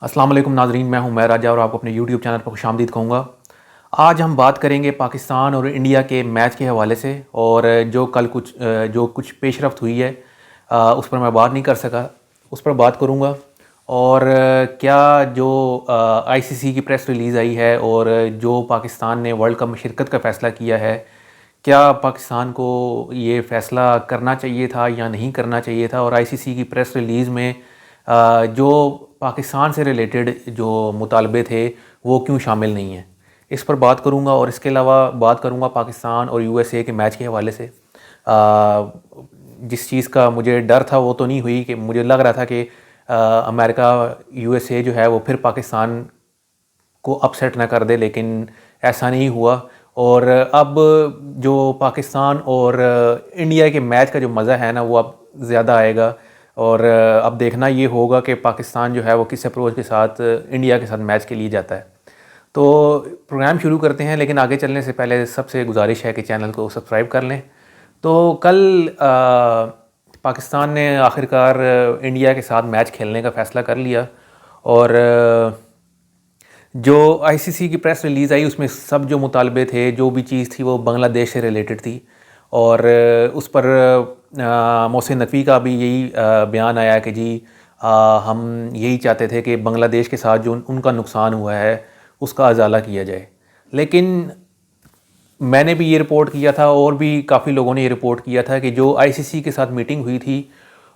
अस्सलाम वालेकुम नाज़रीन, मैं हूं राजा और आपको अपने यूट्यूब चैनल पर खुशामदीद कहूँगा। आज हम बात करेंगे पाकिस्तान और इंडिया के मैच के हवाले से और जो कुछ पेशरफ्त हुई है उस पर मैं बात नहीं कर सका, उस पर बात करूँगा। और क्या जो आईसीसी की प्रेस रिलीज़ आई है और जो पाकिस्तान ने वर्ल्ड कप में शिरकत का फ़ैसला किया है, क्या पाकिस्तान को ये फ़ैसला करना चाहिए था या नहीं करना चाहिए था, और आईसीसी की प्रेस रिलीज़ में जो पाकिस्तान से रिलेटेड जो मुतालबे थे वो क्यों शामिल नहीं हैं, इस पर बात करूँगा। और इसके अलावा बात करूँगा पाकिस्तान और यूएसए के मैच के हवाले से। जिस चीज़ का मुझे डर था वो तो नहीं हुई, कि मुझे लग रहा था कि अमेरिका यूएसए जो है वो फिर पाकिस्तान को अपसेट ना कर दे, लेकिन ऐसा नहीं हुआ। और अब जो पाकिस्तान और इंडिया के मैच का जो मज़ा है ना वो अब ज़्यादा आएगा। और अब देखना ये होगा कि पाकिस्तान जो है वो किस अप्रोच के साथ इंडिया के साथ मैच के लिए जाता है। तो प्रोग्राम शुरू करते हैं, लेकिन आगे चलने से पहले सबसे गुजारिश है कि चैनल को सब्सक्राइब कर लें। तो कल पाकिस्तान ने आखिरकार इंडिया के साथ मैच खेलने का फ़ैसला कर लिया। और जो आईसीसी की प्रेस रिलीज़ आई उसमें सब जो मुतालबे थे, जो भी चीज़ थी वो बांग्लादेश से रिलेटेड थी। और उस पर मोहसिन नकवी का भी यही बयान आया कि जी हम यही चाहते थे कि बांग्लादेश के साथ जो उनका नुकसान हुआ है उसका अजाला किया जाए। लेकिन मैंने भी ये रिपोर्ट किया था और भी काफ़ी लोगों ने ये रिपोर्ट किया था कि जो आईसीसी के साथ मीटिंग हुई थी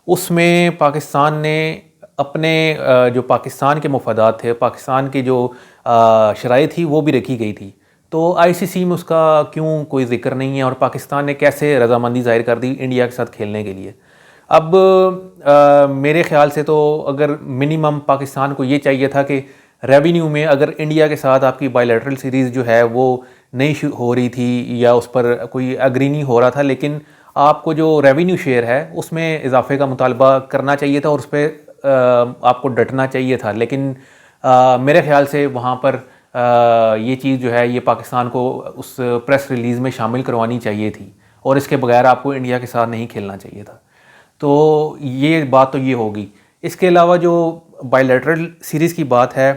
उसमें पाकिस्तान ने अपने जो पाकिस्तान के मफादात थे, पाकिस्तान की जो शराइ थी वो भी रखी गई थी। तो आईसीसी में उसका क्यों कोई ज़िक्र नहीं है और पाकिस्तान ने कैसे रज़ामंदी ज़ाहिर कर दी इंडिया के साथ खेलने के लिए। अब मेरे ख़्याल से तो अगर मिनिमम पाकिस्तान को ये चाहिए था कि रेवेन्यू में अगर इंडिया के साथ आपकी बायलैटरल सीरीज़ जो है वो नहीं हो रही थी या उस पर कोई एग्री नहीं हो रहा था, लेकिन आपको जो रेवेन्यू शेयर है उसमें इजाफे का मुतालबा करना चाहिए था और उस पर आपको डटना चाहिए था। लेकिन मेरे ख़्याल से वहाँ पर ये चीज़ जो है ये पाकिस्तान को उस प्रेस रिलीज़ में शामिल करवानी चाहिए थी और इसके बगैर आपको इंडिया के साथ नहीं खेलना चाहिए था। तो ये बात तो ये होगी। इसके अलावा जो बायलैटरल सीरीज़ की बात है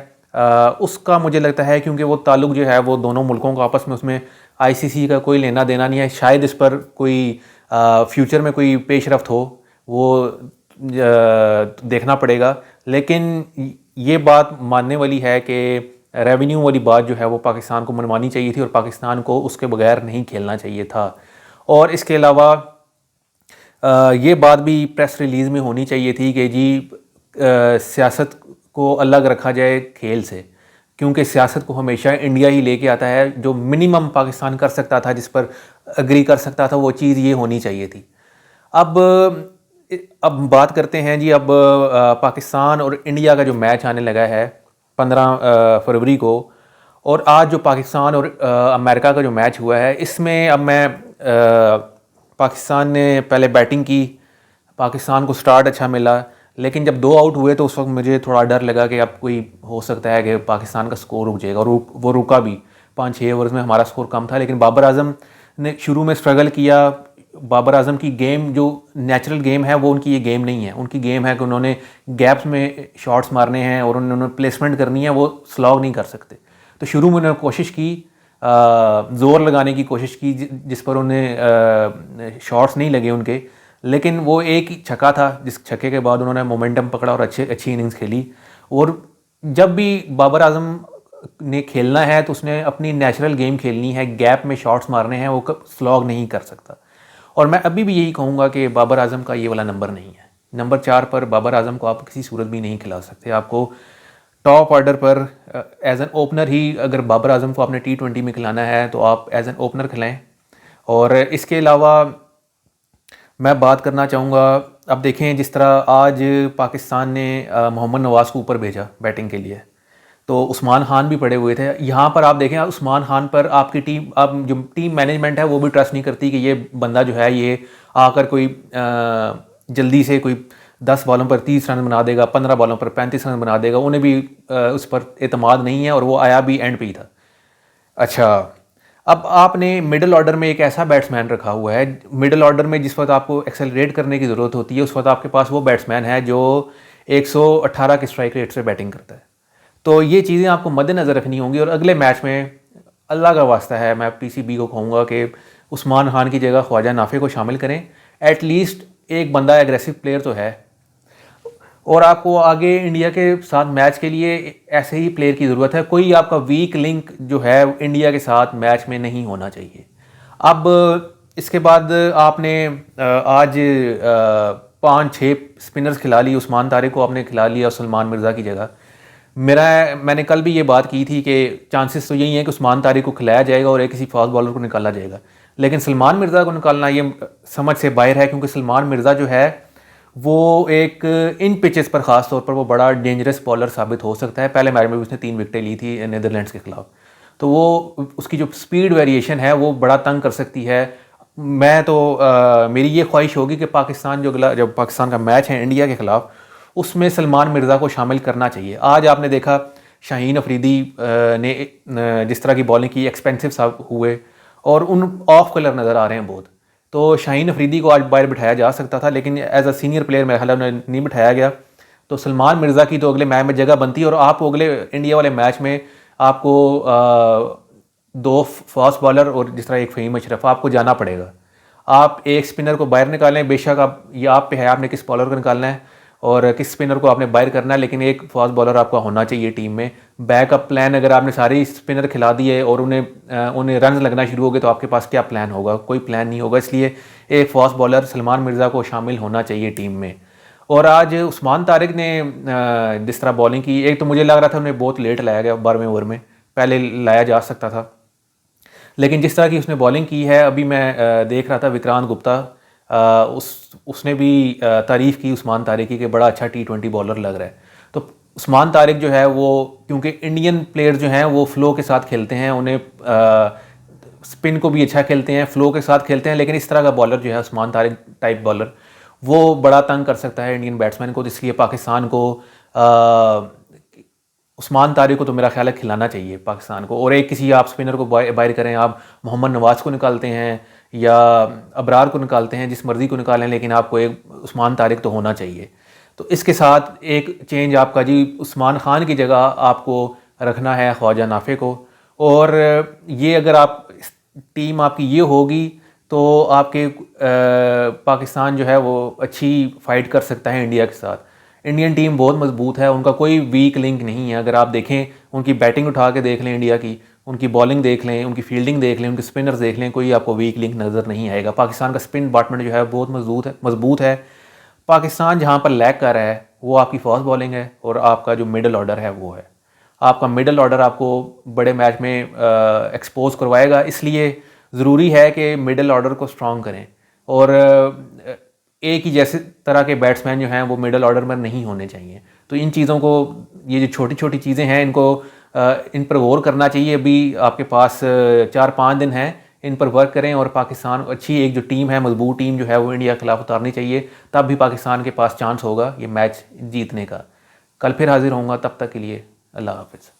उसका मुझे लगता है, क्योंकि वो ताल्लुक़ जो है वो दोनों मुल्कों का आपस में, उसमें आईसीसी का कोई लेना देना नहीं है। शायद इस पर कोई फ्यूचर में कोई पेशरफ्त हो, वो देखना पड़ेगा। लेकिन ये बात मानने वाली है कि रेवेन्यू वाली बात जो है वो पाकिस्तान को मनवानी चाहिए थी और पाकिस्तान को उसके बगैर नहीं खेलना चाहिए था। और इसके अलावा ये बात भी प्रेस रिलीज़ में होनी चाहिए थी कि जी सियासत को अलग रखा जाए खेल से, क्योंकि सियासत को हमेशा इंडिया ही लेके आता है। जो मिनिमम पाकिस्तान कर सकता था, जिस पर अग्री कर सकता था, वो चीज़ ये होनी चाहिए थी। अब बात करते हैं जी। अब पाकिस्तान और इंडिया का जो मैच आने लगा है 15 फरवरी को, और आज जो पाकिस्तान और अमेरिका का जो मैच हुआ है इसमें अब मैं पाकिस्तान ने पहले बैटिंग की, पाकिस्तान को स्टार्ट अच्छा मिला, लेकिन जब 2 आउट हुए तो उस वक्त मुझे थोड़ा डर लगा कि अब कोई हो सकता है कि पाकिस्तान का स्कोर रुक जाएगा, और वो रुका भी। 5-6 ओवर्स में हमारा स्कोर कम था, लेकिन बाबर आजम ने शुरू में स्ट्रगल किया। बाबर आजम की गेम जो नेचुरल गेम है वो उनकी ये गेम नहीं है। उनकी गेम है कि उन्होंने गैप्स में शॉट्स मारने हैं और उन्होंने प्लेसमेंट करनी है, वो स्लॉग नहीं कर सकते। तो शुरू में उन्होंने कोशिश की, ज़ोर लगाने की कोशिश की, जिस पर उन्हें शॉट्स नहीं लगे उनके, लेकिन वो एक ही छक्का था जिस छक्के के बाद उन्होंने मोमेंटम पकड़ा और अच्छी इनिंग्स खेली। और जब भी बाबर आजम ने खेलना है तो उसने अपनी नेचुरल गेम खेलनी है, गैप में शॉट्स मारने हैं, वो स्लॉग नहीं कर सकता। और मैं अभी भी यही कहूँगा कि बाबर आजम का ये वाला नंबर नहीं है। नंबर 4 पर बाबर आजम को आप किसी सूरत भी नहीं खिला सकते। आपको टॉप ऑर्डर पर एज एन ओपनर ही, अगर बाबर आजम को आपने T20 में खिलाना है तो आप एज एन ओपनर खिलाएं। और इसके अलावा मैं बात करना चाहूँगा, अब देखें जिस तरह आज पाकिस्तान ने मोहम्मद नवाज़ को ऊपर भेजा बैटिंग के लिए, तो उस्मान खान भी पड़े हुए थे। यहाँ पर आप देखें उस्मान खान पर आपकी टीम, अब जो टीम मैनेजमेंट है वो भी ट्रस्ट नहीं करती कि ये बंदा जो है ये आकर कोई जल्दी से कोई 10 बॉलों पर 30 रन बना देगा, 15 बॉलों पर 35 रन बना देगा। उन्हें भी उस पर एतमाद नहीं है और वो आया भी एंड पे ही था। अच्छा, अब आपने मिडिल ऑर्डर में एक ऐसा बैट्समैन रखा हुआ है, मिडिल ऑर्डर में जिस वक्त आपको एक्सेलरेट करने की ज़रूरत होती है उस वक्त आपके पास वो बैट्समैन है जो 118 के स्ट्राइक रेट से बैटिंग करता है। तो ये चीज़ें आपको मद्देनज़र रखनी होंगी। और अगले मैच में अल्लाह का वास्ता है, मैं पीसीबी को कहूँगा कि उस्मान खान की जगह ख्वाजा नाफे को शामिल करें। एटलीस्ट एक बंदा एग्रेसिव प्लेयर तो है, और आपको आगे इंडिया के साथ मैच के लिए ऐसे ही प्लेयर की ज़रूरत है। कोई आपका वीक लिंक जो है इंडिया के साथ मैच में नहीं होना चाहिए। अब इसके बाद आपने आज 5-6 स्पिनर्स खिला ली, उस्मान तारिक को आपने खिला लिया सलमान मिर्ज़ा की जगह। मैंने कल भी ये बात की थी कि चांसेस तो यही हैं कि उस्मान तारिक को खिलाया जाएगा और एक किसी फास्ट बॉलर को निकाला जाएगा, लेकिन सलमान मिर्ज़ा को निकालना ये समझ से बाहर है, क्योंकि सलमान मिर्ज़ा जो है वो एक इन पिचेस पर ख़ास तौर पर वो बड़ा डेंजरस बॉलर साबित हो सकता है। पहले मैच में भी उसने 3 विकेटें ली थी नीदरलैंड्स के ख़िलाफ़, तो वो उसकी जो स्पीड वेरिएशन है वो बड़ा तंग कर सकती है। मैं तो मेरी ये ख्वाहिश होगी कि पाकिस्तान जब पाकिस्तान का मैच है इंडिया के ख़िलाफ़, उसमें सलमान मिर्ज़ा को शामिल करना चाहिए। आज आपने देखा शाहीन अफरीदी ने जिस तरह की बॉलिंग की, एक्सपेंसिव साहब हुए और उन ऑफ कलर नज़र आ रहे हैं बहुत। तो शाहीन अफरीदी को आज बाहर बिठाया जा सकता था, लेकिन एज अ सीनियर प्लेयर मेरे ख्याल में नहीं बिठाया गया। तो सलमान मिर्ज़ा की तो अगले मैच में जगह बनती है, और आपको अगले इंडिया वाले मैच में आपको 2 फास्ट बॉलर और जिस तरह एक फ़हीम अशरफ, आपको जाना पड़ेगा। आप एक स्पिनर को बाहर निकालें, बेशक आप पे है आपने किस बॉलर को निकालना है और किस स्पिनर को आपने बाहर करना है, लेकिन एक फास्ट बॉलर आपका होना चाहिए टीम में। बैकअप प्लान अगर आपने सारी स्पिनर खिला दिए और उन्हें रन लगना शुरू हो गए, तो आपके पास क्या प्लान होगा? कोई प्लान नहीं होगा। इसलिए एक फास्ट बॉलर सलमान मिर्ज़ा को शामिल होना चाहिए टीम में। और आज उस्मान तारिक ने जिस तरह बॉलिंग की, एक तो मुझे लग रहा था उन्हें बहुत लेट लाया गया 12वें ओवर में, पहले लाया जा सकता था, लेकिन जिस तरह की उसने बॉलिंग की है, अभी मैं देख रहा था विक्रांत गुप्ता उसने भी तारीफ़ की उस्मान तारिक की कि बड़ा अच्छा T20 बॉलर लग रहा है। तो उस्मान तारिक जो है वो, क्योंकि इंडियन प्लेयर जो हैं वो फ़्लो के साथ खेलते हैं, उन्हें स्पिन को भी अच्छा खेलते हैं, फ़्लो के साथ खेलते हैं, लेकिन इस तरह का बॉलर जो है उस्मान तारिक टाइप बॉलर, वो बड़ा तंग कर सकता है इंडियन बैट्समैन को। तो इसलिए पाकिस्तान को उस्मान तारिक को तो मेरा ख्याल है खिलाना चाहिए पाकिस्तान को, और एक किसी आप स्पिनर को बाहर करें। आप मोहम्मद नवाज़ को निकालते हैं या अबरार को निकालते हैं, जिस मर्ज़ी को निकालें, लेकिन आपको एक उस्मान तारिक तो होना चाहिए। तो इसके साथ एक चेंज आपका जी, उस्मान खान की जगह आपको रखना है ख्वाजा नाफे को। और ये अगर आप टीम आपकी ये होगी तो आपके पाकिस्तान जो है वो अच्छी फ़ाइट कर सकता है इंडिया के साथ। इंडियन टीम बहुत मजबूत है, उनका कोई वीक लिंक नहीं है। अगर आप देखें, उनकी बैटिंग उठा के देख लें इंडिया की, उनकी बॉलिंग देख लें, उनकी फील्डिंग देख लें, उनके स्पिनर्स देख लें, कोई आपको वीक लिंक नज़र नहीं आएगा। पाकिस्तान का स्पिन डिपार्टमेंट जो है बहुत मजबूत है। पाकिस्तान जहाँ पर लैग कर रहा है वो आपकी फास्ट बॉलिंग है, और आपका जो मिडल ऑर्डर है वो है। आपका मिडल ऑर्डर आपको बड़े मैच में एक्सपोज करवाएगा, इसलिए ज़रूरी है कि मिडल ऑर्डर को स्ट्रॉन्ग करें। और एक ही जैसे तरह के बैट्समैन जो हैं वो मिडल ऑर्डर में नहीं होने चाहिए। तो इन चीज़ों को, ये जो छोटी छोटी चीज़ें हैं, इन पर गौर करना चाहिए। अभी आपके पास 4-5 दिन हैं, इन पर वर्क करें, और पाकिस्तान अच्छी एक जो टीम है, मजबूत टीम जो है वो इंडिया के खिलाफ उतारनी चाहिए, तब भी पाकिस्तान के पास चांस होगा ये मैच जीतने का। कल फिर हाजिर होऊंगा, तब तक के लिए अल्लाह हाफिज़।